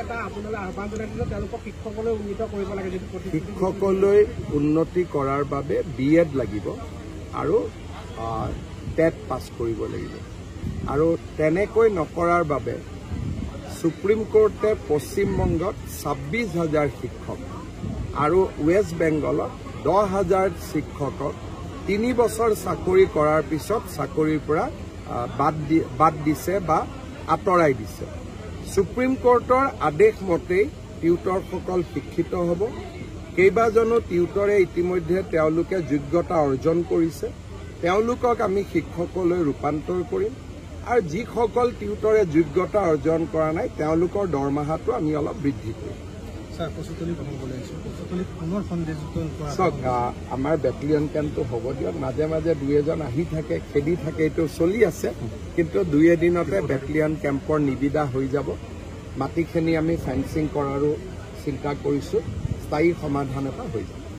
এটা আপোনালোকে আহ্বান জনাইছে তেওঁলোকক শিক্ষকলৈ উন্নীত কৰিব লাগে যদি শিক্ষকলৈ উন্নতি কৰাৰ বাবে BEd লাগিব আৰু টেট পাছ কৰিব লাগিব আৰু তেনেকৈ নকৰাৰ বাবে সুপ্ৰিম কোৰ্টে পশ্চিমবংগত 26,000 শিক্ষক আৰু ৱেষ্ট বেংগলত 10,000 শিক্ষকক 3 বছৰ চাকৰি কৰাৰ পিছত চাকৰিৰ পৰা বাদ দিছে বা আঁতৰাই দিছে সুপ্ৰিম কোৰ্টৰ আদেশ মতে টিউটৰসকল শিক্ষিত হ'ব কেইবাজনো টিউটৰে ইতিমধ্যে তেওঁলোকে যোগ্যতা অৰ্জন কৰিছে তেওঁলোকক আমি শিক্ষকলৈ ৰূপান্তৰ কৰিম আৰু যিসকল টিউটৰে যোগ্যতা অৰ্জন কৰা নাই তেওঁলোকৰ দৰমহাটো আমি অলপ বৃদ্ধি কৰিম আমাৰ বেটেলিয়ন কেম্পটো হ'ব দিয়ক মাজে মাজে দুই এজন আহি থাকে খেদি থাকে এইটো চলি আছে কিন্তু দুই এদিনতে বেটেলিয়ন কেম্পৰ নিবিদা হৈ যাব মাটিখিনি আমি ফেন্সিং কৰাৰো চিন্তা কৰিছো স্থায়ী সমাধান এটা হৈ যাব